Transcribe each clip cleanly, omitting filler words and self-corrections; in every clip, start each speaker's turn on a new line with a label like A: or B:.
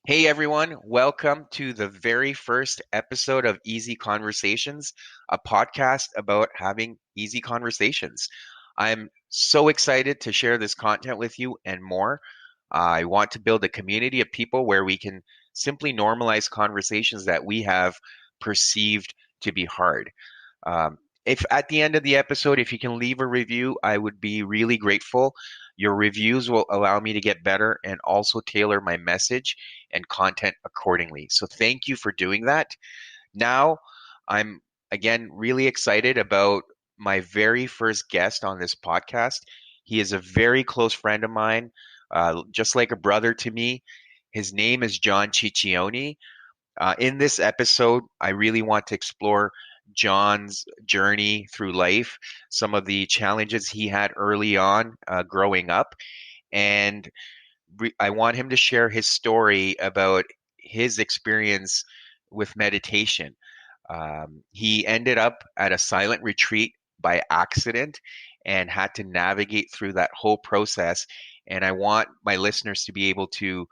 A: Hey everyone, welcome to the very first episode of Easy Conversations, a podcast about having easy conversations. I'm so excited to share this content with you and more. I want to build a community of people where we can simply normalize conversations that we have perceived to be hard. Um, if at the end of the episode, if you can leave a review, I would be really grateful. Your reviews will allow me to get better and also tailor my message and content accordingly. So thank you for doing that. Now, I'm again really excited about my very first guest on this podcast. He is a very close friend of mine, just like a brother to me. His name is John Cicione. In this episode, I really want to explore John's journey through life, some of the challenges he had early on growing up, and I want him to share his story about his experience with meditation. He ended up at a silent retreat by accident and had to navigate through that whole process. And I want my listeners to be able to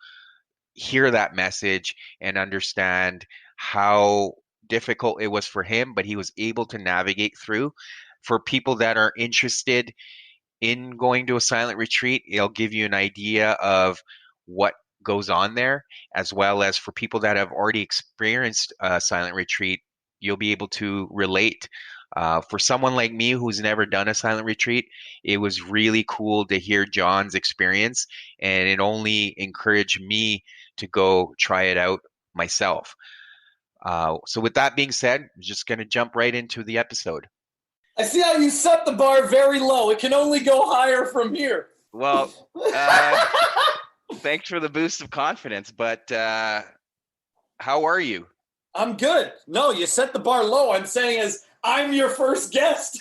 A: hear that message and understand how difficult it was for him, but he was able to navigate through. For people that are interested in going to a silent retreat, it'll give you an idea of what goes on there, as well as for people that have already experienced a silent retreat, you'll be able to relate. For someone like me who's never done a silent retreat, it was really cool to hear John's experience, and it only encouraged me to go try it out myself. So, with that being said, I'm just going to jump right into the episode.
B: I see how you set the bar very low. It can only go higher from here.
A: Well, thanks for the boost of confidence, but how are you?
B: I'm good. No, you set the bar low. I'm saying as I'm your first guest.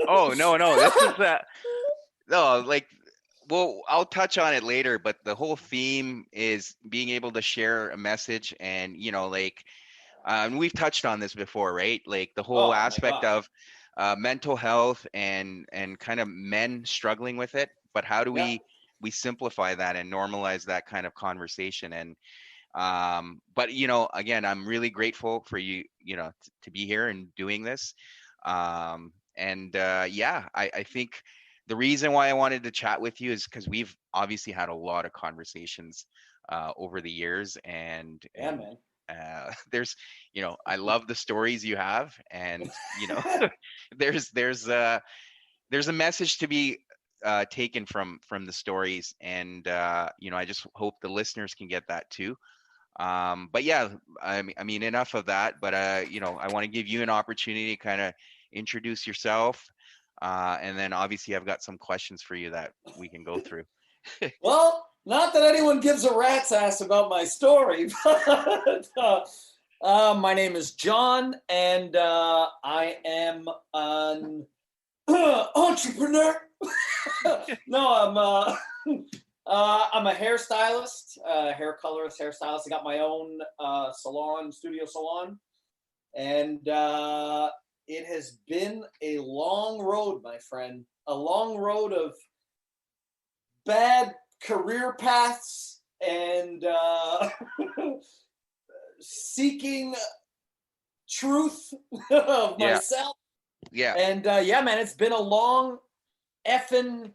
A: Oh, no. This is no, like, well, I'll touch on it later, but the whole theme is being able to share a message and, and we've touched on this before, right? Like the whole
B: Oh my
A: aspect
B: gosh.
A: of mental health and kind of men struggling with it, but how do
B: Yeah.
A: we simplify that and normalize that kind of conversation? And but again, I'm really grateful for you, to be here and doing this. And yeah, I think the reason why I wanted to chat with you is because we've obviously had a lot of conversations over the years, and
B: Yeah, man.
A: there's, I love the stories you have, and there's there's a message to be taken from the stories, and I just hope the listeners can get that too. But yeah, I mean, enough of that. But I want to give you an opportunity to kind of introduce yourself, and then obviously I've got some questions for you that we can go through.
B: Well, not that anyone gives a rat's ass about my story, but my name is John, and I am an entrepreneur. No, I'm a hairstylist, hair colorist, hairstylist. I got my own studio salon, and it has been a long road, my friend. A long road of bad career paths and seeking truth of
A: Yeah,
B: myself.
A: yeah,
B: And yeah, man, it's been a long effing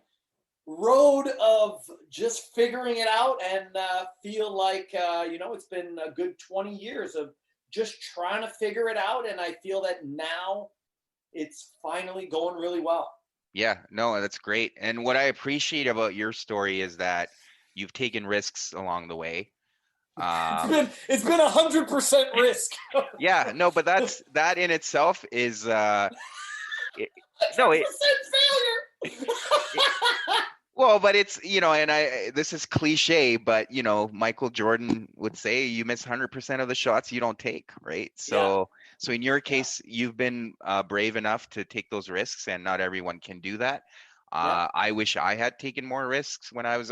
B: road of just figuring it out, and feel like it's been a good 20 years of just trying to figure it out, and I feel that now it's finally going really well.
A: yeah. No, that's great. And what I appreciate about your story is that you've taken risks along the way.
B: it's
A: Um,
B: been it's been 100% risk.
A: yeah, no, but that in itself is it, no, it,
B: 100% failure.
A: it well, but it's, and this is cliche, but Michael Jordan would say you miss 100% of the shots you don't take, right?
B: Yeah,
A: So in your
B: yeah,
A: case, you've been brave enough to take those risks, and not everyone can do that.
B: yeah,
A: I wish I had taken more risks when I was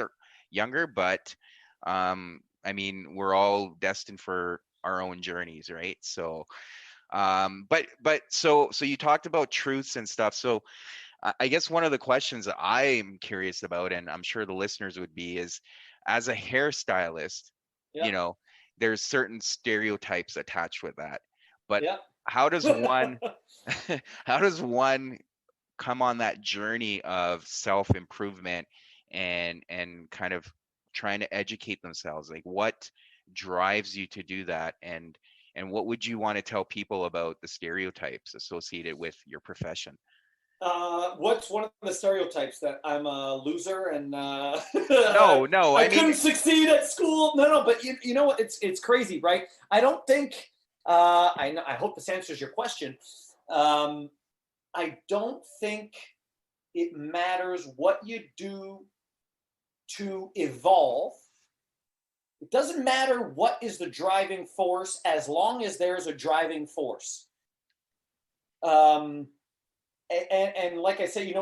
A: younger, but I mean, we're all destined for our own journeys, right? So, but so you talked about truths and stuff. So I guess one of the questions that I'm curious about, and I'm sure the listeners would be, is as a hairstylist,
B: yeah.
A: you know, there's certain stereotypes attached with that. But
B: Yeah.
A: how does one how does one come on that journey of self-improvement and kind of trying to educate themselves? Like, what drives you to do that, and what would you want to tell people about the stereotypes associated with your profession?
B: What's one of the stereotypes? That I'm a loser and
A: No, no,
B: I
A: I mean,
B: couldn't succeed at school. No, no, but you know what? It's crazy, right? I don't think. I hope this answers your question. Um, I don't think it matters what you do to evolve. It doesn't matter what is the driving force as long as there's a driving force. Um, and like I said,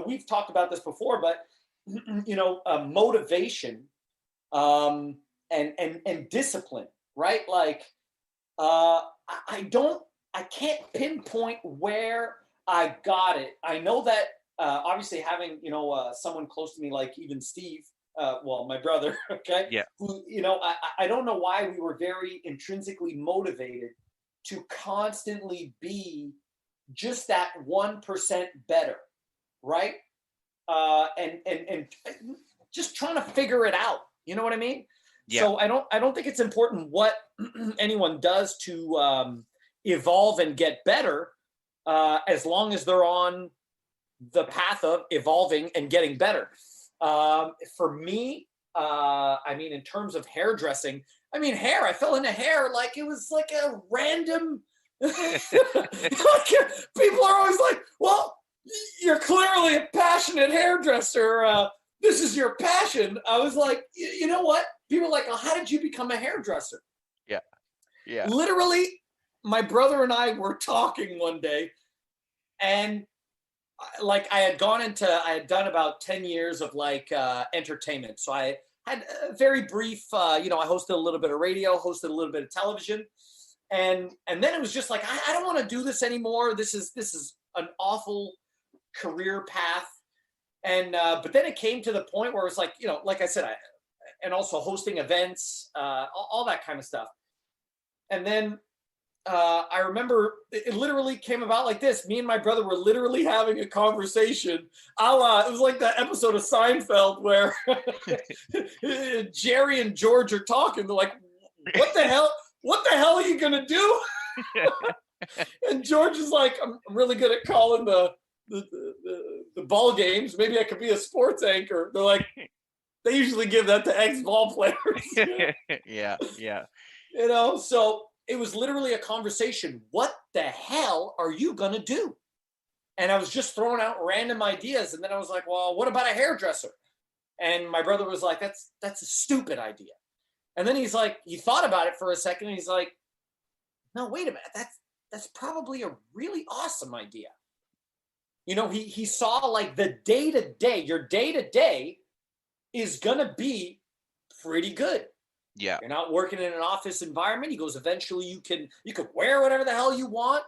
B: we've talked about this before, but motivation, and discipline, right? Like, I can't pinpoint where I got it. I know that obviously having someone close to me like even Steve, well, my brother, okay,
A: yeah,
B: who I don't know why we were very intrinsically motivated to constantly be just that 1% better, right? And just trying to figure it out. You know what I mean?
A: yeah,
B: So I don't think it's important what anyone does to evolve and get better, as long as they're on the path of evolving and getting better. For me, I mean, in terms of hairdressing, I mean, hair. I fell into hair like it was like a random. Like, people are always like, "Well, you're clearly a passionate hairdresser. This is your passion." I was like, you know what? People are like, "Oh, how did you become a hairdresser?"
A: yeah, yeah.
B: Literally, my brother and I were talking one day, and like I had done about 10 years of like entertainment. So I had a very brief, I hosted a little bit of radio, hosted a little bit of television. And then it was just like, I don't want to do this anymore. This is an awful career path. And but then it came to the point where it's like, like I said, and also hosting events, all that kind of stuff. And then I remember it literally came about like this. Me and my brother were literally having a conversation. It was like that episode of Seinfeld where Jerry and George are talking. They're like, "What the hell? What the hell are you gonna do?" And George is like, "I'm really good at calling the ball games. Maybe I could be a sports anchor." They're like, they usually give that to ex ball players.
A: Yeah, yeah.
B: So it was literally a conversation. What the hell are you gonna do? And I was just throwing out random ideas, and then I was like, "Well, what about a hairdresser?" And my brother was like, "That's a stupid idea." And then he's like, he thought about it for a second, and he's like, "No, wait a minute. That's probably a really awesome idea." He saw like the day to day. Your day to day is gonna be pretty good.
A: Yeah,
B: You're not working in an office environment. He goes, eventually you could wear whatever the hell you want.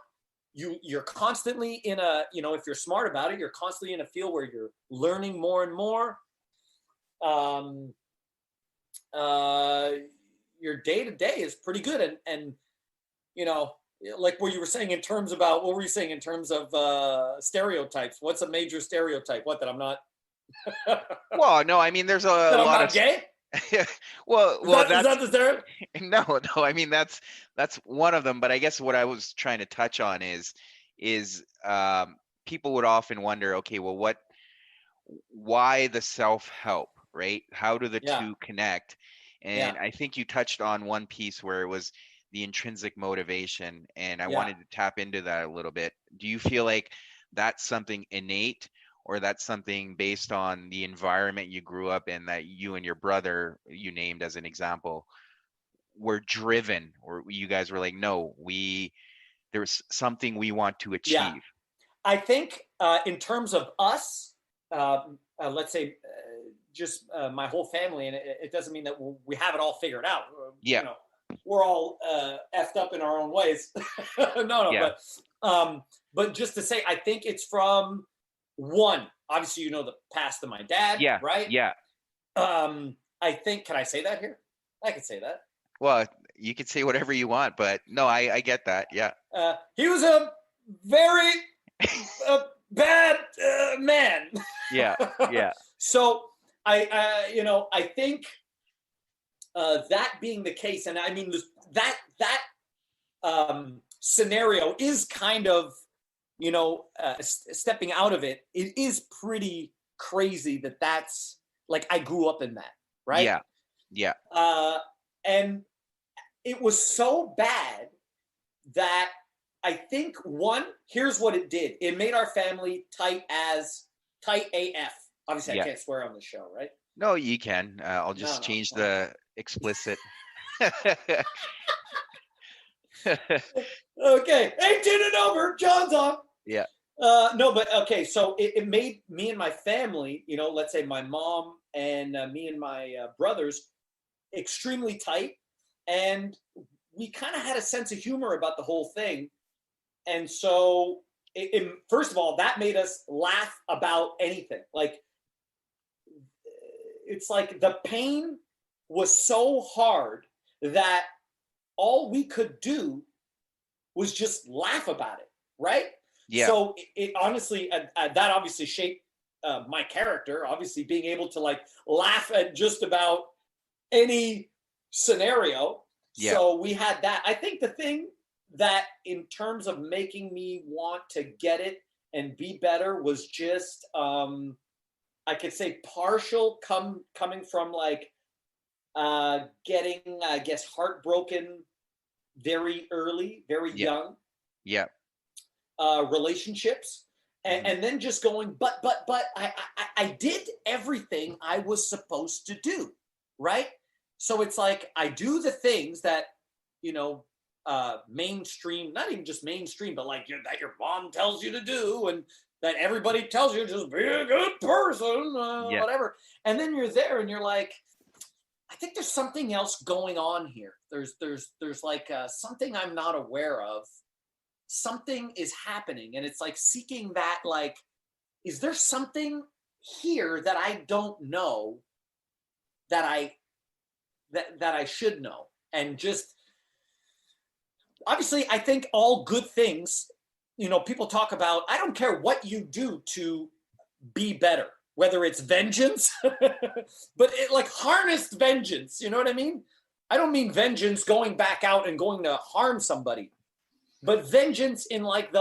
B: You're constantly in a, if you're smart about it, you're constantly in a field where you're learning more and more. Um, uh, your day to day is pretty good, and you know, like what you were saying in terms about what were you saying in terms of stereotypes? What's a major stereotype? What, that I'm not
A: well, no, I mean, there's a
B: that I'm
A: lot of
B: not gay? Is
A: well,
B: that is
A: that's
B: that the stereotype?
A: no, no, I mean, that's one of them, but I guess what I was trying to touch on is people would often wonder, okay, well, why the self-help, right? How do the
B: Yeah,
A: two connect?
B: yeah,
A: And I think you touched on one piece where it was the intrinsic motivation, and I
B: yeah.
A: wanted to tap into that a little bit. Do you feel like that's something innate, or that's something based on the environment you grew up in, that you and your brother, you named as an example, were driven, or you guys were like, no, there's something we want to
B: Yeah.
A: achieve?
B: I think in terms of us, let's say just my whole family, and it doesn't mean that we have it all figured out.
A: Yeah,
B: We're all effed up in our own ways. No, no,
A: yeah,
B: but just to say, I think it's from one. Obviously, the past of my dad,
A: yeah,
B: right?
A: yeah.
B: I think. Can I say that here? I can say that.
A: Well, you could say whatever you want, but no, I get that. Yeah.
B: He was a very bad man.
A: Yeah. Yeah.
B: So I think that being the case, and I mean that scenario is kind of, stepping out of it. It is pretty crazy that's like I grew up in that, right?
A: Yeah. Yeah.
B: And it was so bad that I think here's what it did. It made our family tight AF. Obviously, I
A: Yeah.
B: can't swear on the show, right?
A: No, you can. I'll
B: No,
A: just
B: no.
A: change the explicit.
B: Okay. Hey, tune it over. John's on.
A: Yeah.
B: No, but okay. So it made me and my family, let's say my mom and me and my brothers, extremely tight. And we kind of had a sense of humor about the whole thing. And so, first of all, that made us laugh about anything. Like, it's like the pain was so hard that all we could do was just laugh about it, right?
A: Yeah.
B: So it honestly, that obviously shaped my character. Obviously, being able to like laugh at just about any scenario.
A: Yeah.
B: So we had that. I think the thing that, in terms of making me want to get it and be better, was just I could say partial coming from like getting, I guess, heartbroken very early, very
A: Yeah.
B: young,
A: Yeah.
B: relationships, and then just going, but I did everything I was supposed to do, right? So it's like I do the things that, mainstream, not even just mainstream, but like that your mom tells you to do, and that everybody tells you, just be a good person,
A: Yeah.
B: whatever. And then you're there and you're like, I think there's something else going on here. There's like something I'm not aware of. Something is happening, and it's like seeking that, like, is there something here that I don't know that I should know? And just obviously, I think all good things, people talk about, I don't care what you do to be better, whether it's vengeance, but it like harnessed vengeance. You know what I mean? I don't mean vengeance going back out and going to harm somebody, but vengeance in like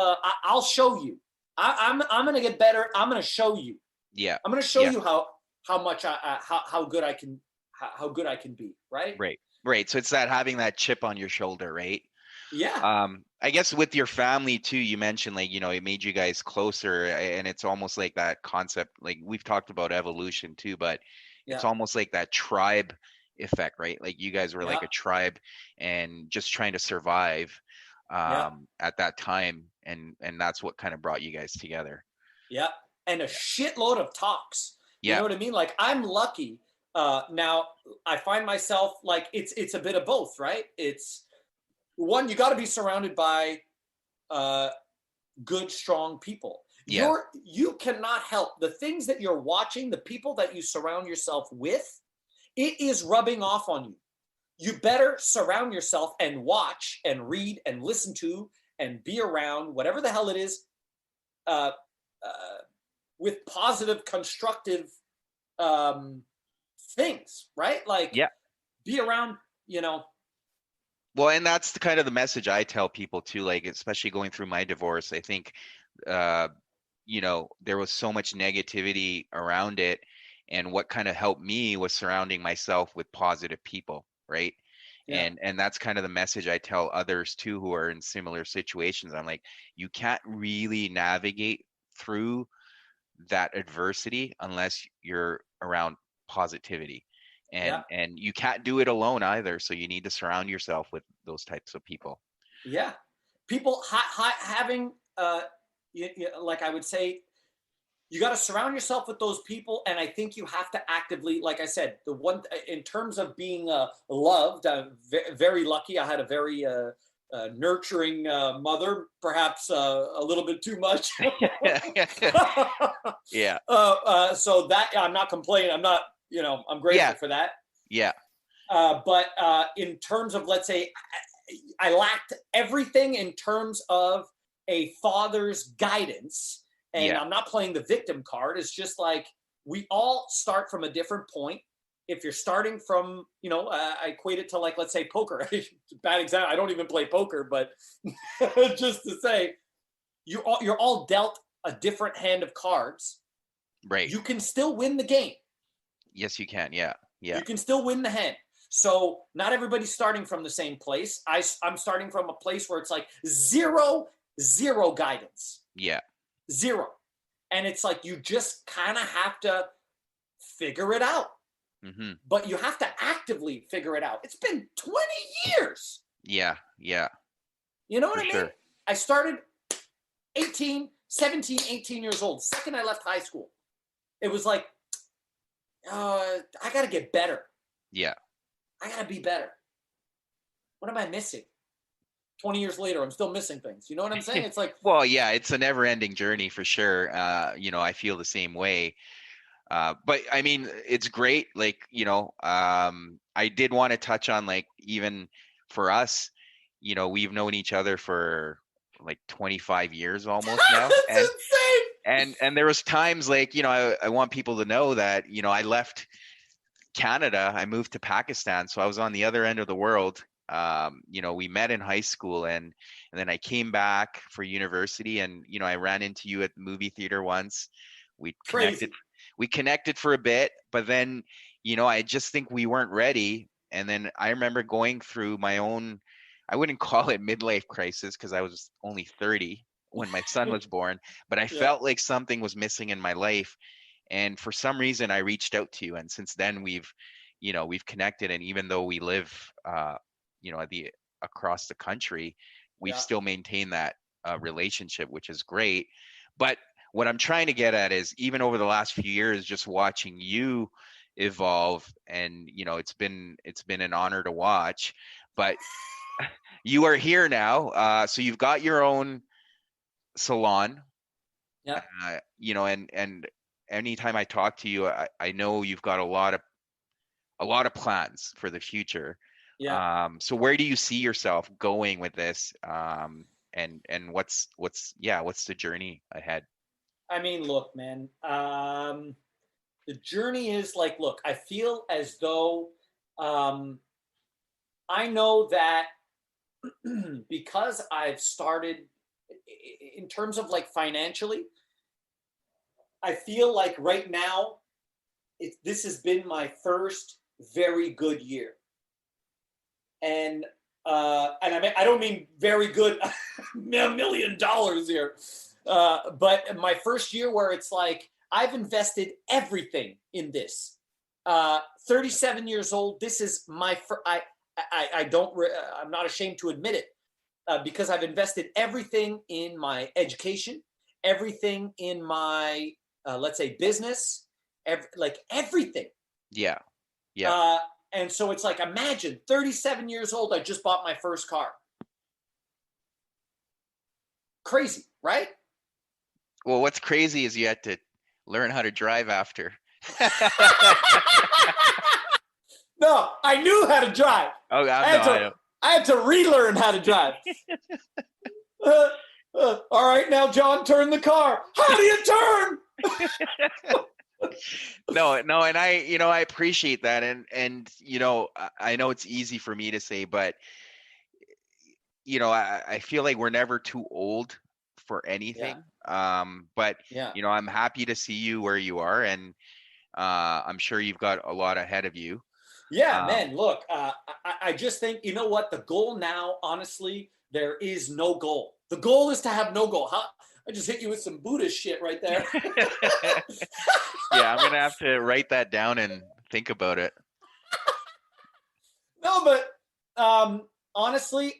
B: I'll show you. I'm gonna get better. I'm gonna show you.
A: Yeah.
B: I'm gonna show
A: Yeah.
B: you how much how good I can be. Right.
A: Right. Right. So it's that having that chip on your shoulder, right?
B: Yeah.
A: I guess with your family too, you mentioned like, it made you guys closer, and it's almost like that concept, like we've talked about evolution too, but
B: Yeah.
A: it's almost like that tribe effect, right? Like you guys were like
B: Yeah.
A: a tribe and just trying to survive
B: Yeah.
A: at that time, and that's what kind of brought you guys together.
B: Yeah. And a shitload of talks. You
A: Yeah.
B: know what I mean? Like, I'm lucky. Now I find myself like it's a bit of both, right? It's one, you got to be surrounded by good, strong people.
A: Yeah.
B: You cannot help the things that you're watching, the people that you surround yourself with. It is rubbing off on you. You better surround yourself and watch and read and listen to and be around whatever the hell it is, with positive, constructive things, right? Like,
A: Yeah.
B: be around,
A: Well, and that's the kind of the message I tell people too, like especially going through my divorce. I think there was so much negativity around it, and what kind of helped me was surrounding myself with positive people, right?
B: Yeah.
A: And that's kind of the message I tell others too who are in similar situations. I'm like, you can't really navigate through that adversity unless you're around positivity,
B: Yeah.
A: and you can't do it alone either, so you need to surround yourself with those types of people.
B: Yeah. People having, like I would say, you got to surround yourself with those people. And I think you have to actively, like I said, the one, in terms of being loved, I'm very lucky. I had a very nurturing mother, perhaps a little bit too much.
A: Yeah.
B: So that, I'm not complaining. I'm not, I'm grateful
A: Yeah.
B: for that.
A: Yeah.
B: But in terms of, let's say, I lacked everything in terms of a father's guidance. And
A: Yeah.
B: I'm not playing the victim card. It's just like we all start from a different point. If you're starting from, I equate it to, like, let's say poker. Bad example. I don't even play poker, but just to say, you're all dealt a different hand of cards.
A: Right.
B: You can still win the game.
A: Yes, you can. Yeah. Yeah.
B: You can still win the hand. So not everybody's starting from the same place. I'm starting from a place where it's like zero guidance.
A: Yeah.
B: Zero. And it's like you just kind of have to figure it out.
A: Mm-hmm.
B: But you have to actively figure it out. It's been 20 years.
A: Yeah. Yeah.
B: You know what
A: For
B: I mean?
A: sure.
B: I started 18 years old. Second I left high school. It was like, I got to get better.
A: Yeah.
B: I got to be better. What am I missing? 20 years later, I'm still missing things. You know what I'm saying? It's like,
A: Well, yeah, it's a never-ending journey for sure. I feel the same way. But I mean, it's great. Like, I did want to touch on, like, even for us, we've known each other for like 25 years almost now.
B: that's
A: And
B: insane.
A: and there was times, like, I want people to know that, I left Canada, I moved to Pakistan, so I was on the other end of the world. We met in high school, and then I came back for university, and I ran into you at the movie theater once. We connected
B: Crazy.
A: we connected for a bit, but then, I just think we weren't ready. And then I remember going through my own, I wouldn't call it midlife crisis because I was only 30 when my son was born, but I
B: Yeah.
A: felt like something was missing in my life. And for some reason I reached out to you, and since then we've connected. And even though we live the across the country, we've
B: Yeah.
A: still maintained that relationship, which is great. But what I'm trying to get at is, even over the last few years, just watching you evolve, and it's been an honor to watch. But you are here now, so you've got your own salon,
B: Yeah.
A: and anytime I talk to you, I know you've got a lot of plans for the future.
B: Yeah.
A: So where do you see yourself going with this? And what's the journey ahead?
B: I mean, look, man. The journey is like, look, I feel as though um, I know that because I've started in terms of, like, financially, I feel like right now this has been my first very good year. And I mean, I don't mean very good $1 million here, but my first year where it's like I've invested everything in this. 37 years old. This is my I don't I'm not ashamed to admit it, because I've invested everything in my education, everything in my let's say business, like everything.
A: Yeah, yeah.
B: Uh, and so it's like, imagine 37 years old, I just bought my first car. Crazy, right?
A: Well, what's crazy is you had to learn how to drive after.
B: No, I knew how to drive.
A: Oh,
B: I
A: I
B: had
A: know, I
B: to,
A: know.
B: I had to relearn how to drive. All right, now, John, turn the car. How do you turn?
A: No, no, and I appreciate that, and I know it's easy for me to say, but I feel like we're never too old for
B: Yeah,
A: anything. But
B: yeah.
A: I'm happy to see you where you are, and I'm sure you've got a lot ahead of you.
B: Yeah,
A: Um,
B: man, look, I just think, you know what? The goal now, honestly, there is no goal. The goal is to have no goal. I just hit you with some Buddhist shit right there.
A: yeah, I'm gonna have to write that down and think about it.
B: No, but honestly,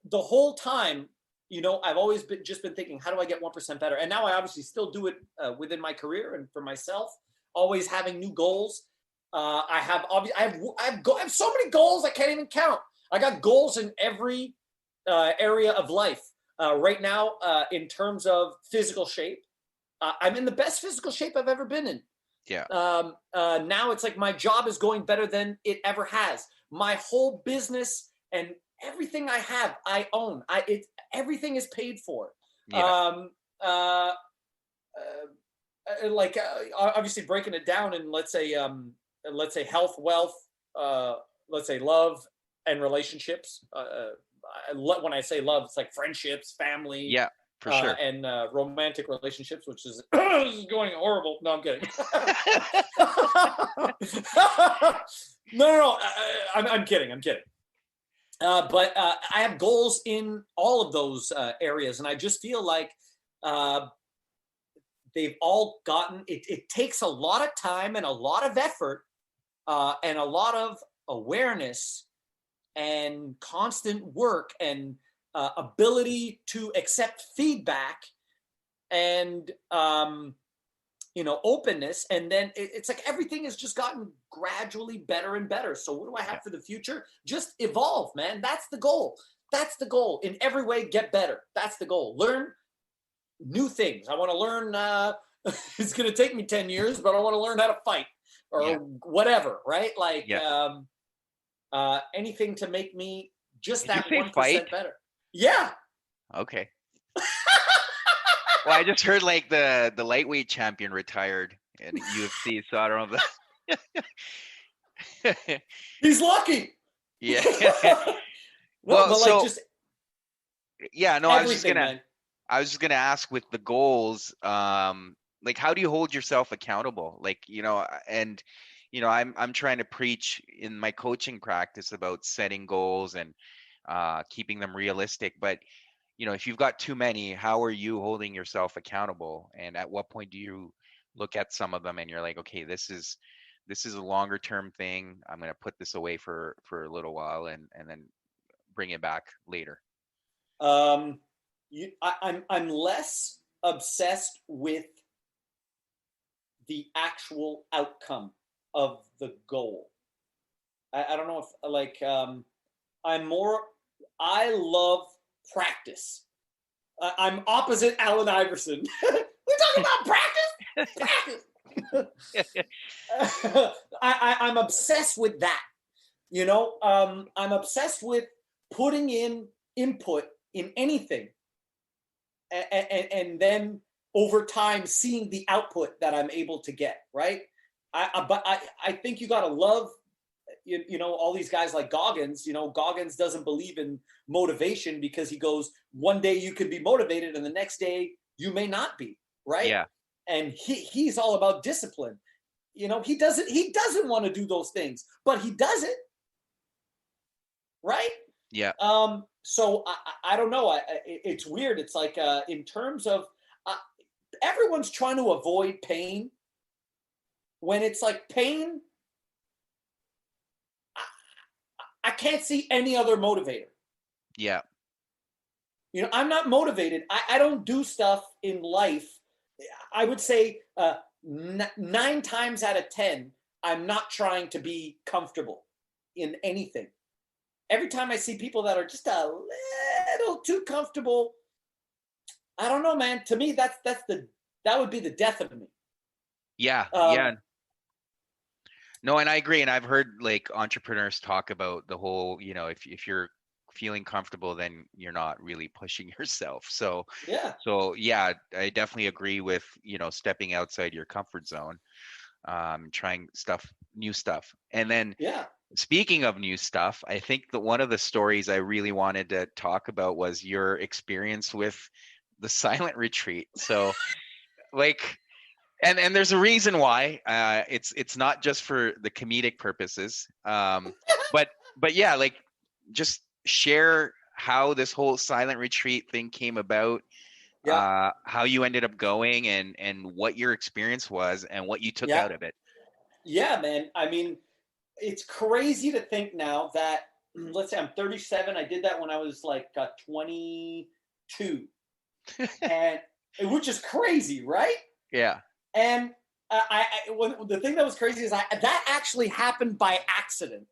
B: the whole time, I've always been thinking, how do I get 1% better? And now I obviously still do it within my career and for myself, always having new goals. I have so many goals I can't even count. I got goals in every area of life. Right now, in terms of physical shape, I'm in the best physical shape I've ever been in.
A: Yeah.
B: Now it's like my job is going better than it ever has. My whole business and everything I have, I own. Everything is paid for.
A: Yeah.
B: Um, uh, Obviously breaking it down in let's say health, wealth, uh, let's say love and relationships. When I say love, it's like friendships, family,
A: Yeah, for sure.
B: and romantic relationships, which is, this is going horrible. No, I'm kidding. No. I'm kidding. I'm kidding. But I have goals in all of those areas, and I just feel like uh, they've all gotten. It takes a lot of time and a lot of effort and a lot of awareness and constant work and ability to accept feedback and openness, and then it's like everything has just gotten gradually better and better. So what do I
A: Yeah.
B: have for the future? Just evolve, man. That's the goal. That's the goal. In every way, get better. That's the goal. Learn new things. I want to learn. It's going to take me 10 years, but I want to learn how to fight or
A: Yeah.
B: whatever, right? Like
A: Yeah.
B: anything to make me just
A: Did you
B: that
A: say
B: 1%
A: fight?
B: better. Yeah.
A: Okay. Well, I just heard like the lightweight champion retired in UFC, so I don't know if
B: He's lucky.
A: yeah.
B: No,
A: Well,
B: but like
A: so
B: just
A: yeah, no,
B: everything, man.
A: I was just gonna ask with the goals, like how do you hold yourself accountable? Like, and I'm trying to preach in my coaching practice about setting goals and keeping them realistic. But if you've got too many, how are you holding yourself accountable? And at what point do you look at some of them and you're like, okay, this is a longer term thing. I'm gonna put this away for a little while and then bring it back later.
B: Um, I'm less obsessed with the actual outcome of the goal. I don't know if like I'm more. I love practice. I'm opposite Allen Iverson. We're talking about practice. I'm obsessed with that. I'm obsessed with putting in input in anything, and then over time seeing the output that I'm able to get. Right. But I think you got to love all these guys like Goggins. Goggins doesn't believe in motivation because he goes, one day you could be motivated and the next day you may not be, right?
A: Yeah.
B: And he's all about discipline. He doesn't want to do those things, but he does it, right?
A: Yeah.
B: So I don't know. It's weird. It's like in terms of uh, everyone's trying to avoid pain. When it's like pain, I can't see any other motivator.
A: Yeah.
B: I'm not motivated. I don't do stuff in life. I would say 9 times out of 10, I'm not trying to be comfortable in anything. Every time I see people that are just a little too comfortable, I don't know, man. To me, that would be the death of me.
A: Yeah.
B: Um,
A: Yeah. No, and I agree. And I've heard like entrepreneurs talk about the whole, if you're feeling comfortable, then you're not really pushing yourself. So,
B: yeah,
A: so yeah, I definitely agree with, stepping outside your comfort zone, trying new stuff. And then
B: yeah,
A: speaking of new stuff, I think that one of the stories I really wanted to talk about was your experience with the silent retreat. So like, and there's a reason why. It's not just for the comedic purposes. But yeah, like just share how this whole silent retreat thing came about,
B: yeah,
A: how you ended up going, and what your experience was and what you took
B: yeah,
A: out of it.
B: yeah, man. I mean, it's crazy to think now that let's say I'm 37. I did that when I was like 22, and which is crazy, right?
A: Yeah.
B: And the thing that was crazy is that actually happened by accident.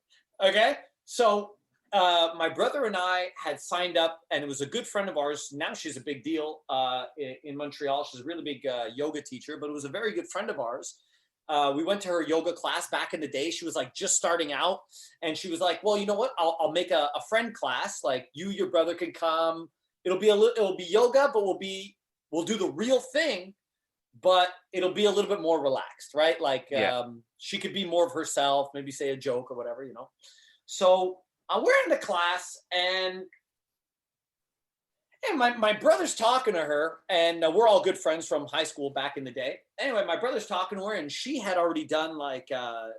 B: Okay, so my brother and I had signed up, and it was a good friend of ours. Now she's a big deal in Montreal. She's a really big yoga teacher, but it was a very good friend of ours. we went to her yoga class back in the day. She was like just starting out, and she was like, well, you know what? I'll make a friend class. Like your brother can come. It'll be yoga, but we'll do the real thing, but it'll be a little bit more relaxed, right? Like she could be more of herself, maybe say a joke or whatever, So we're in the class, and my brother's talking to her, and we're all good friends from high school back in the day. Anyway, my brother's talking to her, and she had already done like up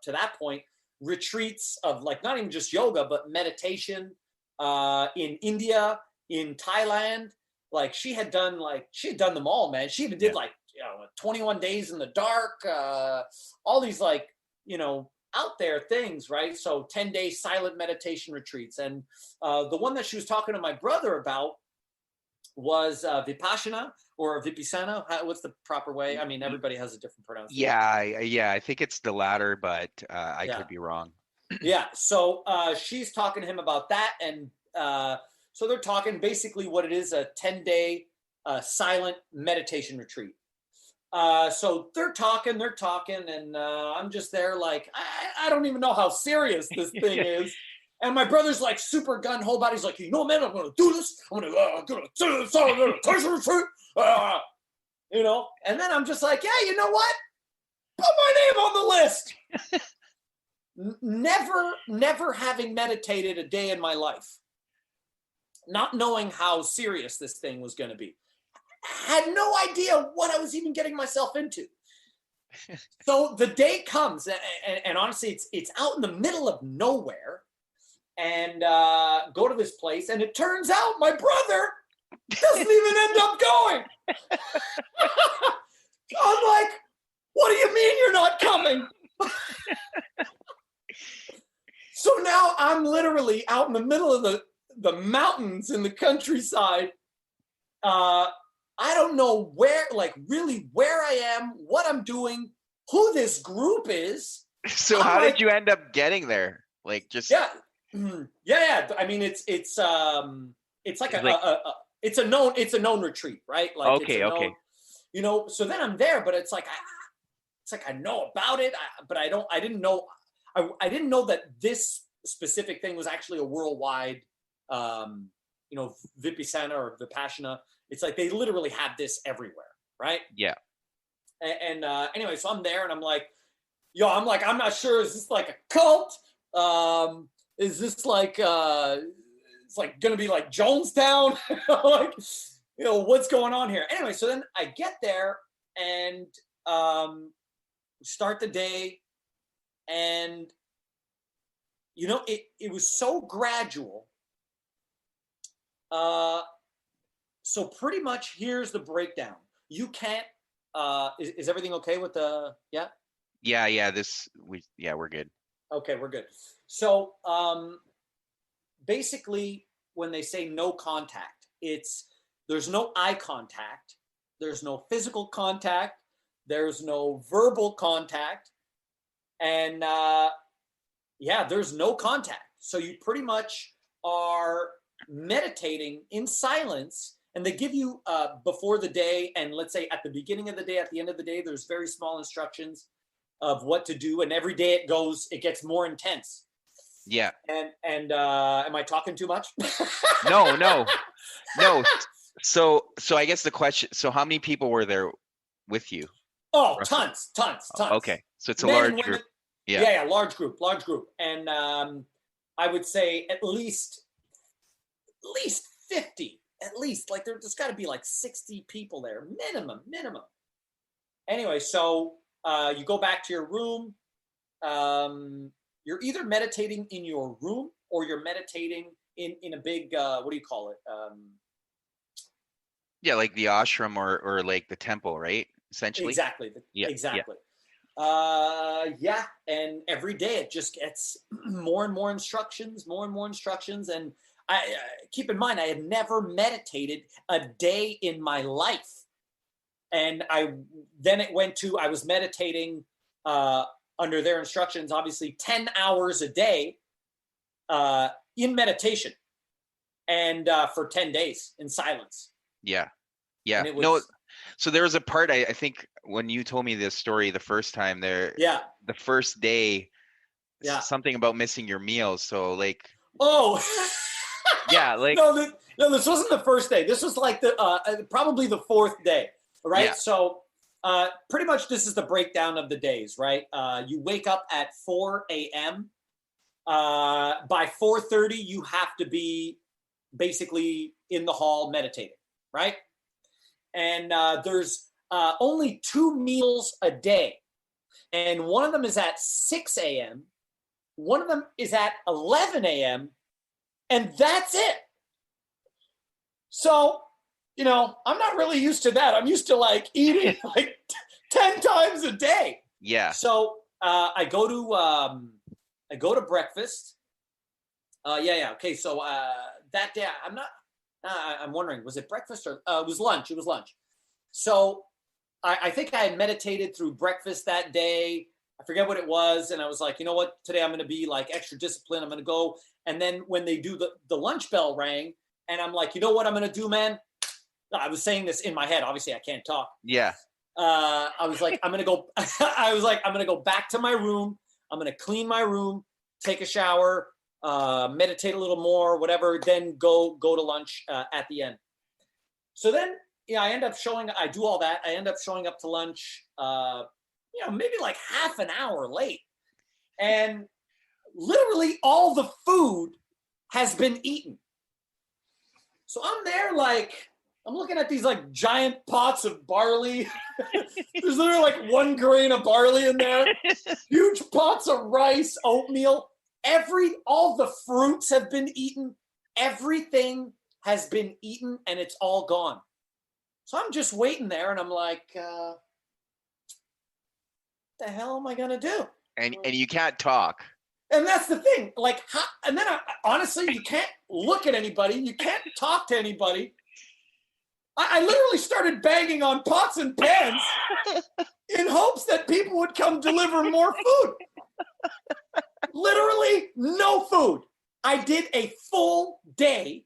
B: to that point retreats of like not even just yoga but meditation in India, in Thailand. Like she had done them all, man. She even did 21 days in the dark, all these out there things, right? So 10-day silent meditation retreats. And the one that she was talking to my brother about was Vipassana or Vipassana. What's the proper way? I mean, everybody has a different pronunciation.
A: Yeah, I think it's the latter, but I could be wrong.
B: Yeah, so she's talking to him about that, and so they're talking basically what it is, a 10-day silent meditation retreat. So they're talking, and I'm just there like, I don't even know how serious this thing is. And my brother's like super gun-ho about it. He's like, man, I'm going to do this. I'm going to do this. And then I'm just like, yeah, you know what? Put my name on the list. Never having meditated a day in my life, not knowing how serious this thing was going to be. Had no idea what I was even getting myself into. So the day comes, and honestly, it's out in the middle of nowhere, and go to this place, and it turns out my brother doesn't even end up going. I'm like, what do you mean you're not coming? So now I'm literally out in the middle of the mountains in the countryside. I don't know where I am, what I'm doing, who this group is.
A: So how did you end up getting there? Like just
B: yeah. I mean, it's like it's a known retreat, right? Like
A: okay.
B: So then I'm there, but it's like I know about it, but I didn't know that this specific thing was actually a worldwide, Vipassana or Vipassana. It's like they literally have this everywhere, right?
A: Yeah.
B: And anyway, so I'm there, and I'm like, I'm not sure. Is this like a cult? Is this like it's like gonna be like Jonestown? What's going on here? Anyway, so then I get there and start the day, and it was so gradual. So pretty much here's the breakdown. You can't is everything okay with the
A: Yeah, we're good.
B: Okay, we're good. So basically when they say no contact, there's no eye contact, there's no physical contact, there's no verbal contact, and there's no contact. So you pretty much are meditating in silence, and they give you before the day, and let's say at the beginning of the day, at the end of the day, there's very small instructions of what to do, and every day it gets more intense.
A: Yeah.
B: And am I talking too much?
A: No. So I guess the question, so how many people were there with you?
B: Oh, tons.
A: Okay. So it's a large group.
B: Yeah, large group. And I would say at least 50, at least. Like there's got to be like 60 people there, minimum. Anyway, so you go back to your room. You're either meditating in your room or you're meditating in a big, what do you call it?
A: Yeah, like the ashram or like the temple, right? Essentially.
B: Exactly. Exactly.
A: Yeah.
B: And every day it just gets more and more instructions. And I keep in mind, I had never meditated a day in my life. And I was meditating under their instructions, obviously 10 hours a day in meditation, and for 10 days in silence.
A: Yeah.
B: And it was,
A: So there was a part I think when you told me this story the first time there,
B: Yeah,
A: the first day,
B: yeah.
A: something about missing your meals. So like,
B: Oh,
A: yeah, like,
B: no, this wasn't the first day. This was like the probably the fourth day,
A: yeah,
B: right? So pretty much this is the breakdown of the days, right? You wake up at 4 a.m. By 4:30, you have to be basically in the hall meditating, right? And there's only 2 meals a day, and one of them is at 6 a.m. One of them is at 11 a.m. and that's it. So, I'm not really used to that. I'm used to like eating like 10 times a day.
A: yeah.
B: So I go to breakfast. Yeah. Okay. So that day, I'm wondering, was it breakfast or it was lunch? It was lunch. So I think I had meditated through breakfast that day. I forget what it was. And I was like, you know what? Today I'm going to be like extra disciplined. I'm going to go. And then when they do the lunch bell rang, and I'm like, you know what I'm going to do, man? I was saying this in my head. Obviously, I can't talk.
A: Yeah.
B: I was like, I'm going to go. I was like, I'm going to go back to my room. I'm going to clean my room, take a shower, meditate a little more, whatever, then go to lunch at the end. So then, I do all that. I end up showing up to lunch, maybe like half an hour late. And literally all the food has been eaten. So I'm there like, I'm looking at these like giant pots of barley. There's literally like 1 grain of barley in there. Huge pots of rice, oatmeal. All the fruits have been eaten. Everything has been eaten and it's all gone. So I'm just waiting there and I'm like, what the hell am I going to do?
A: And you can't talk.
B: And that's the thing. Like, and then honestly, you can't look at anybody. You can't talk to anybody. I literally started banging on pots and pans in hopes that people would come deliver more food. Literally no food. I did a full day.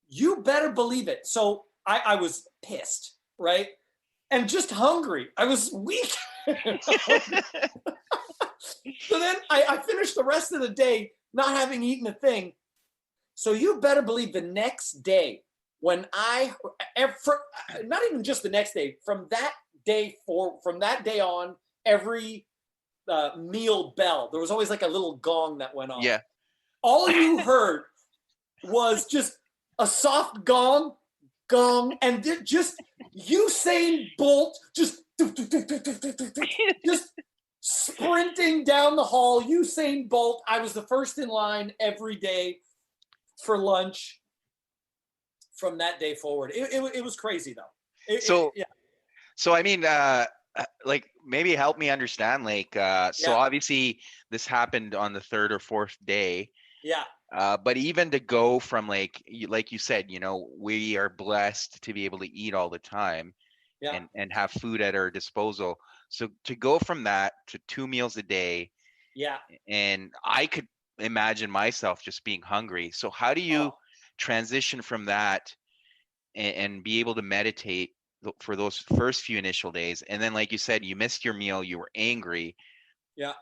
B: You better believe it. So I was pissed, right? And just hungry. I was weak. So then I finished the rest of the day not having eaten a thing. So you better believe the next day when not even just the next day, from that day on, every meal bell, there was always like a little gong that went on.
A: Yeah.
B: All you heard was just a soft gong, and just Usain Bolt just sprinting down the hall. Usain Bolt. I was the first in line every day for lunch from that day forward. It was crazy though.
A: So I mean, like maybe help me understand. Like, so obviously this happened on the third or fourth day.
B: Yeah.
A: But even to go from like you said, we are blessed to be able to eat all the time, and have food at our disposal. So to go from that to 2 meals a day, and I could imagine myself just being hungry. So how do you transition from that and be able to meditate for those first few initial days? And then, like you said, you missed your meal, you were angry.
B: Yeah.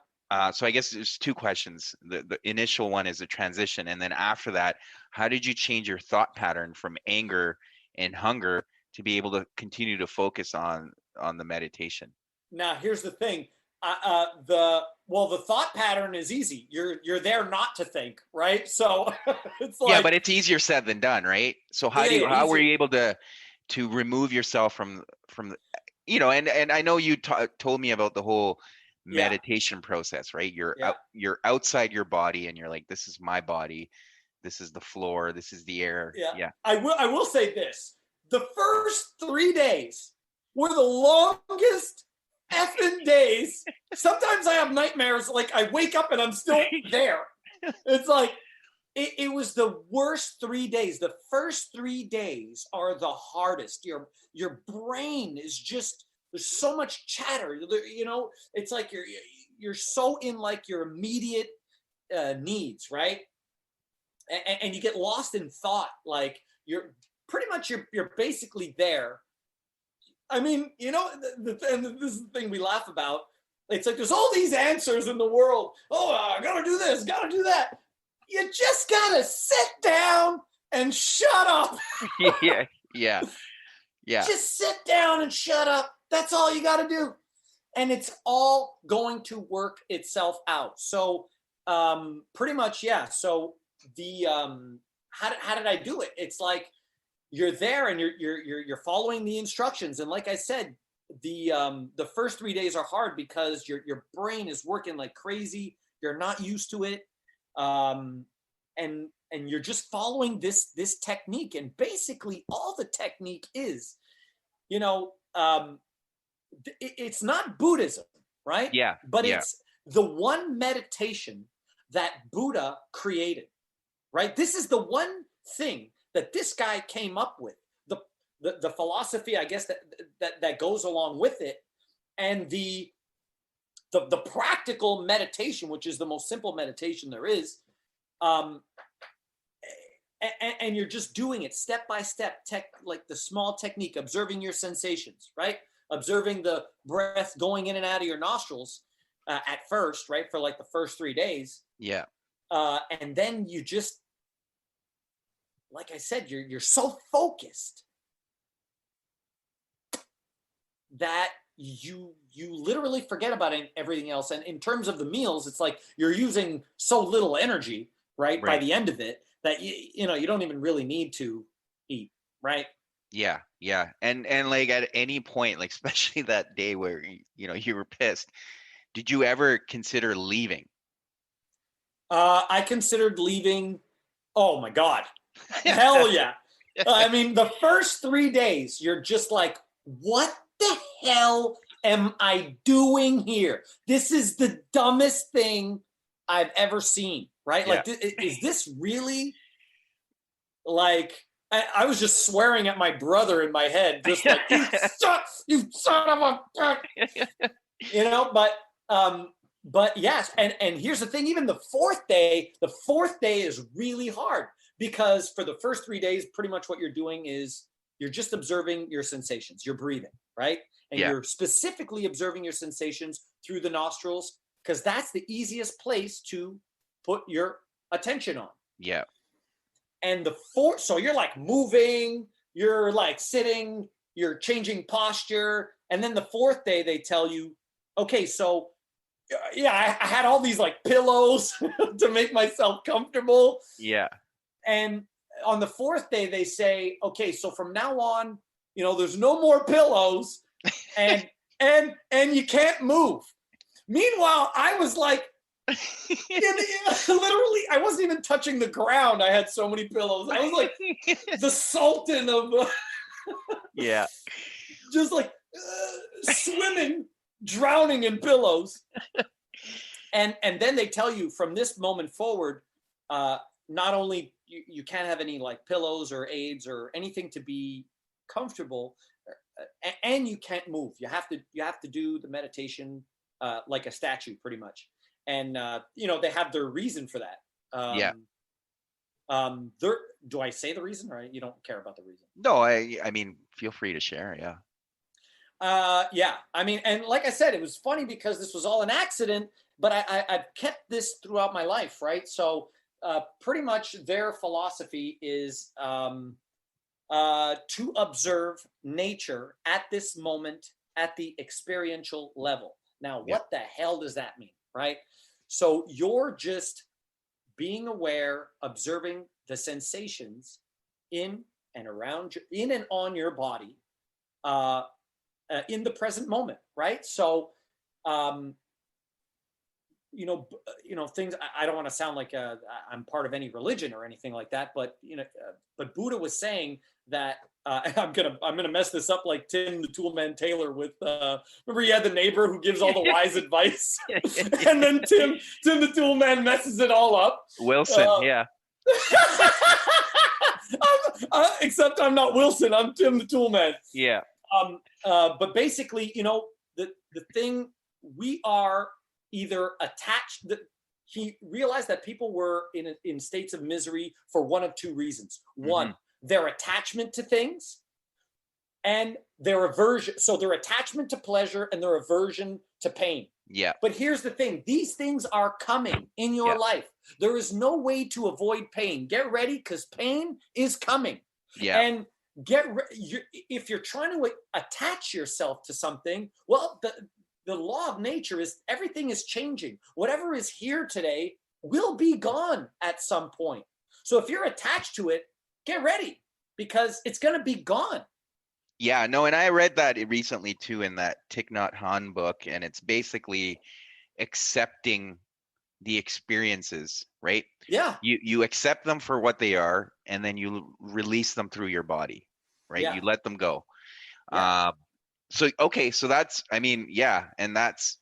A: So I guess there's two questions. The initial one is a transition, and then after that, how did you change your thought pattern from anger and hunger to be able to continue to focus on the meditation?
B: Now here's the thing. The thought pattern is easy. You're there not to think, right? So it's like,
A: yeah, but it's easier said than done, right? So how were you able to remove yourself from and I know you told me about the whole meditation process, right? You're outside your body and you're like, this is my body, this is the floor, this is the air. Yeah.
B: I will say this. The first 3 days were the longest effing days. Sometimes I have nightmares, like I wake up and I'm still there. It's like it was the worst 3 days. The first 3 days are the hardest. Your brain is just, there's so much chatter. It's like you're so in like your immediate needs, right? And you get lost in thought. Like you're pretty much you're basically there. I mean, you know, and this is the thing we laugh about. It's like there's all these answers in the world. Oh, I gotta do this, gotta do that. You just gotta sit down and shut up.
A: Yeah, yeah, yeah,
B: Just sit down and shut up. That's all you gotta do. And it's all going to work itself out. So pretty much, yeah. So the how did I do it? It's like you're there and you're following the instructions. And like I said, the first 3 days are hard because your brain is working like crazy. You're not used to it, and you're just following this technique. And basically, all the technique is, you know, it's not Buddhism, right?
A: yeah,
B: But
A: yeah,
B: it's the one meditation that Buddha created, right? This is the one thing that this guy came up with. The philosophy, I guess, that goes along with it, and the practical meditation, which is the most simple meditation there is, and you're just doing it step by step, like the small technique, observing your sensations, right? Observing the breath going in and out of your nostrils at first, right? For like the first 3 days.
A: yeah,
B: And then you just, like I said, you're so focused that you literally forget about everything else. And in terms of the meals, it's like you're using so little energy, right? By
A: right.
B: the end of it, that you know you don't even really need to eat, right?
A: Yeah, yeah. And like at any point, like especially that day where you know you were pissed, did you ever consider leaving?
B: I considered leaving. Oh my God. Hell yeah. I mean, the first 3 days, you're just like, what the hell am I doing here? This is the dumbest thing I've ever seen, right?
A: Yeah.
B: Like, is this really like, I was just swearing at my brother in my head, just like, you son of a, you know, but yes. And here's the thing, even the fourth day is really hard because for the first 3 days, pretty much what you're doing is you're just observing your sensations, you're breathing, right? And
A: Yeah,
B: you're specifically observing your sensations through the nostrils because that's the easiest place to put your attention on.
A: yeah,
B: And the fourth, so you're like moving, you're like sitting, you're changing posture. And then the fourth day, they tell you, okay, so yeah, I had all these like pillows to make myself comfortable.
A: yeah.
B: And on the fourth day, they say, okay, so from now on, you know, there's no more pillows and you can't move. Meanwhile, I was like, literally, I wasn't even touching the ground. I had so many pillows. I was like the sultan of
A: Yeah,
B: just like swimming, drowning in pillows. And then they tell you from this moment forward, not only you can't have any like pillows or aids or anything to be comfortable, and you can't move. You have to do the meditation like a statue, pretty much. And you know, they have their reason for that.
A: yeah.
B: Do I say the reason, or you don't care about the reason?
A: No, I mean, feel free to share. Yeah,
B: Yeah, I mean, and like I said, it was funny because this was all an accident, but I've kept this throughout my life, right? So pretty much their philosophy is to observe nature at this moment at the experiential level. Now,
A: yeah,
B: what the hell does that mean, right? So you're just being aware, observing the sensations in and around, in and on your body, in the present moment, right? So, you know, things. I don't want to sound like I'm part of any religion or anything like that, but you know, but Buddha was saying that I'm gonna mess this up like Tim the Toolman Taylor with remember he had the neighbor who gives all the wise advice, and then Tim the Toolman messes it all up.
A: Wilson. Yeah,
B: Except I'm not Wilson. I'm Tim the Toolman.
A: yeah,
B: But basically, you know, the thing, we are either attached. He realized that people were in states of misery for one of two reasons. One, their attachment to things, and their aversion. So their attachment to pleasure and their aversion to pain.
A: Yeah.
B: But here's the thing. These things are coming in your
A: Yeah.
B: life. There is no way to avoid pain. Get ready, because pain is coming.
A: Yeah.
B: And if you're trying to attach yourself to something, well, the law of nature is everything is changing. Whatever is here today will be gone at some point. So if you're attached to it, get ready, because it's going to be gone.
A: Yeah, no, and I read that recently too in that Thich Nhat Hanh book, and it's basically accepting the experiences, right?
B: Yeah.
A: You accept them for what they are, and then you release them through your body, right?
B: Yeah.
A: You let them go.
B: Yeah.
A: So that's, I mean, yeah, and that's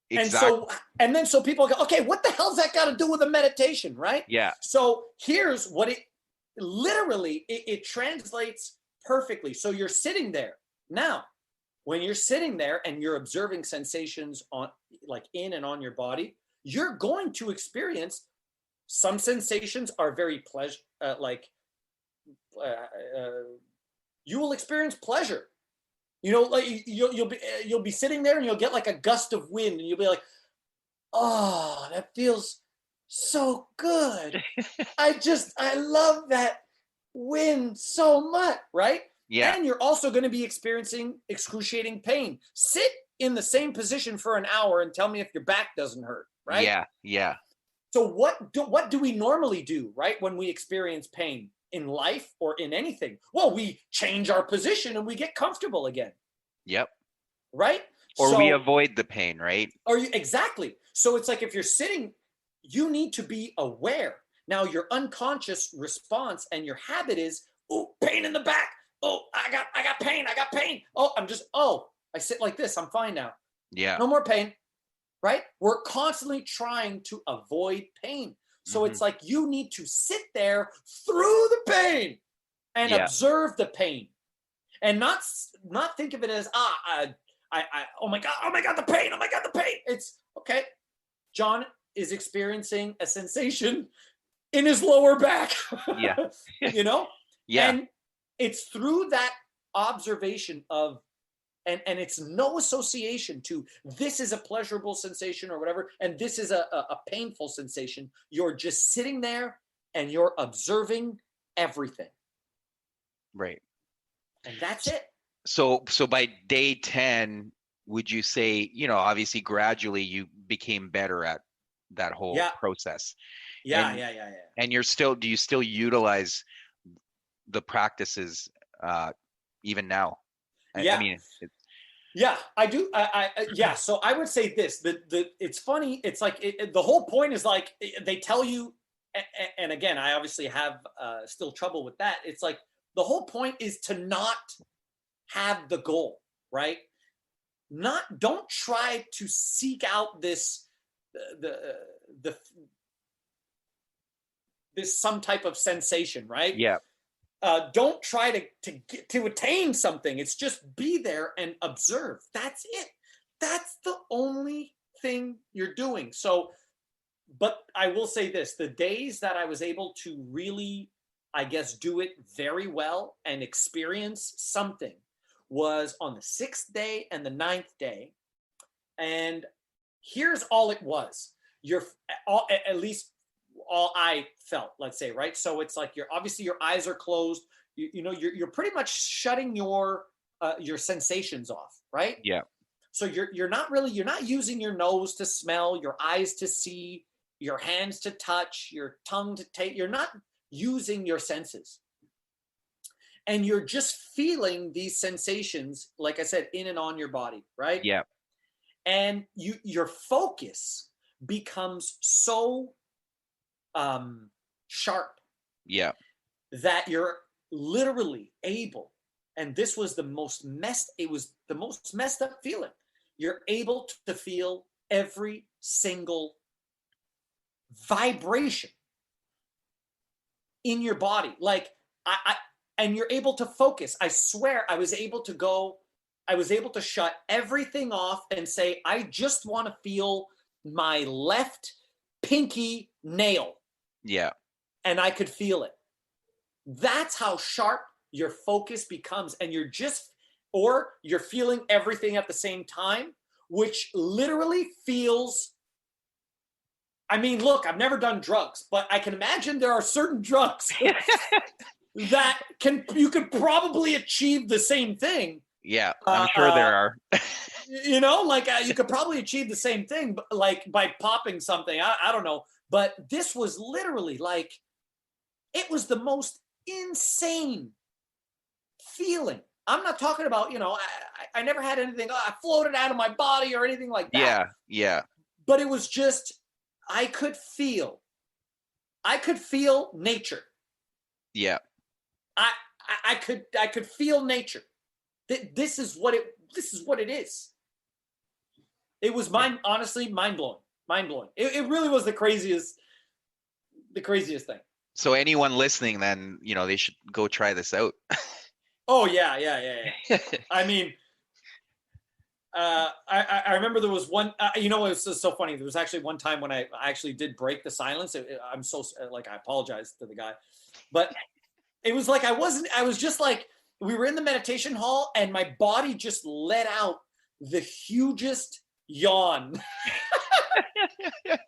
A: exactly.
B: And then people go, okay, what the hell's that got to do with a meditation, right?
A: Yeah.
B: So here's what it literally, it translates perfectly. So you're sitting there. Now, when you're sitting there and you're observing sensations on, like, in and on your body, you're going to experience some sensations are very you will experience pleasure. You know, like you'll be sitting there and you'll get like a gust of wind and you'll be like, oh, that feels so good. I love that wind so much, right?
A: Yeah.
B: And you're also going to be experiencing excruciating pain. Sit in the same position for an hour and tell me if your back doesn't hurt, right?
A: Yeah. Yeah.
B: So what do we normally do, right, when we experience pain in life or in anything? Well, we change our position and we get comfortable again.
A: Yep.
B: Right?
A: Or we avoid the pain, right?
B: Exactly. So it's like if you're sitting, you need to be aware. Now, your unconscious response and your habit is, oh, pain in the back. Oh, I got pain. I got pain. Oh, I sit like this. I'm fine now.
A: Yeah.
B: No more pain. Right? We're constantly trying to avoid pain. So it's like you need to sit there through the pain and observe the pain, and not think of it as oh my god, the pain. Oh my god, the pain. It's okay. John is experiencing a sensation in his lower back.
A: Yeah.
B: You know?
A: Yeah.
B: And it's through that observation of, and it's no association to this is a pleasurable sensation or whatever, and this is a painful sensation. You're just sitting there and you're observing everything.
A: Right.
B: And that's it.
A: So by day 10, would you say, obviously gradually you became better at that whole process?
B: Yeah.
A: And do you still utilize the practices even now?
B: Yeah.
A: I mean,
B: yeah, I do. Yeah. So I would say this, it's funny. It's like, the whole point is like, they tell you, and again, I obviously have still trouble with that. It's like, the whole point is to not have the goal, right? Don't try to seek out this some type of sensation, right?
A: Yeah.
B: Don't try to attain something. It's just be there and observe. That's it. That's the only thing you're doing. So, but I will say this, the days that I was able to really, I guess, do it very well and experience something was on the 6th day and the 9th day. And here's all it was. At least all I felt, let's say, right? So it's like obviously your eyes are closed. You're pretty much shutting your sensations off, right?
A: Yeah.
B: So you're not using your nose to smell, your eyes to see, your hands to touch, your tongue to taste. You're not using your senses. And you're just feeling these sensations, like I said, in and on your body, right?
A: Yeah.
B: And your focus becomes so sharp, that you're literally able, and this was the most messed up feeling. You're able to feel every single vibration in your body, like and you're able to focus. I swear, I was able to shut everything off and say, I just want to feel my left pinky nail.
A: Yeah.
B: And I could feel it. That's how sharp your focus becomes, and you're feeling everything at the same time, which literally feels. I mean, look, I've never done drugs, but I can imagine there are certain drugs that you could probably achieve the same thing.
A: Yeah, I'm sure there are.
B: You could probably achieve the same thing, like by popping something. I don't know, but this was literally like, it was the most insane feeling. I'm not talking about, I never had anything, I floated out of my body or anything like that.
A: Yeah.
B: But it was just, I could feel nature.
A: Yeah.
B: I could feel nature. This is what it is. It was honestly mind blowing. It really was the craziest thing.
A: So anyone listening, then, they should go try this out.
B: Oh yeah. I mean, I remember there was one. It was so funny. There was actually one time when I actually did break the silence. I'm so I apologize to the guy, but it was like I was just like, we were in the meditation hall and my body just let out the hugest yawn. And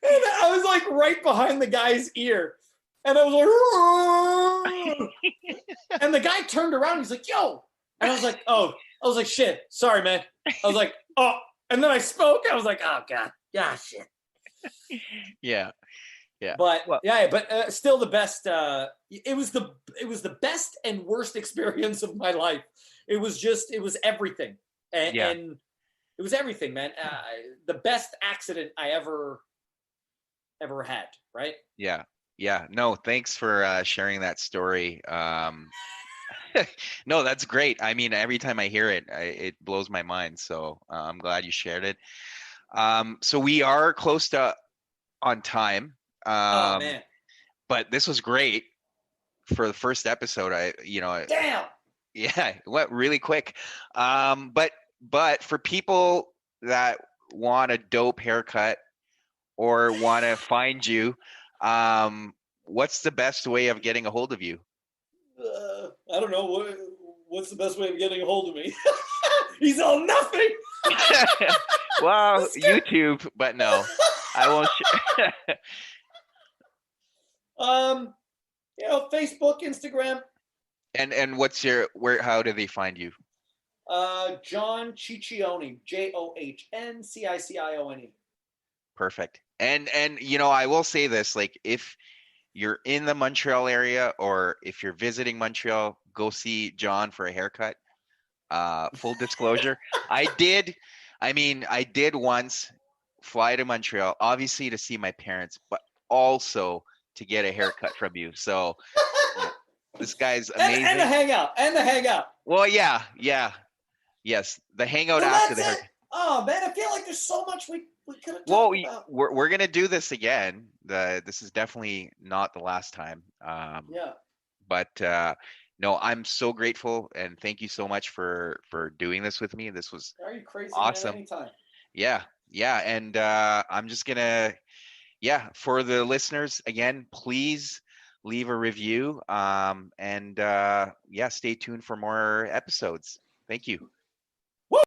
B: I was like right behind the guy's ear. And I was like, and the guy turned around. He's like, yo. And I was like, oh. I was like, shit. Sorry, man. I was like, oh. And then I spoke. I was like, oh, God. Yeah, shit.
A: Yeah.
B: But still the best. It was the best and worst experience of my life. It was everything. And it was everything, man. The best accident I ever had, right?
A: Yeah. No, thanks for sharing that story. No, that's great. I mean, every time I hear it, it blows my mind. So I'm glad you shared it. So we are close to on time.
B: Oh man!
A: But this was great for the first episode.
B: Damn.
A: Yeah, it went really quick. But for people that want a dope haircut or want to find you, what's the best way of getting a hold of you?
B: I don't know. What's the best way of getting a hold of me? He's all nothing.
A: Well, YouTube, but no, I won't.
B: Facebook, Instagram.
A: And what's how do they find you?
B: John Cicione, JOHNCICIONE.
A: Perfect. And I will say this, like, if you're in the Montreal area or if you're visiting Montreal, go see John for a haircut. Full disclosure, I did once fly to Montreal, obviously to see my parents, but also to get a haircut from you. So this guy's amazing.
B: And the hangout.
A: Well, yeah. Yes, the hangout after the haircut.
B: Oh man, I feel like there's so much we could have
A: Well,
B: talked about.
A: we're gonna do this again. This is definitely not the last time.
B: Yeah.
A: But no, I'm so grateful and thank you so much for doing this with me. This was
B: Are you crazy,
A: awesome.
B: Man? Anytime.
A: Yeah, and I'm just gonna for the listeners again, please leave a review. And stay tuned for more episodes. Thank you.
B: Woo!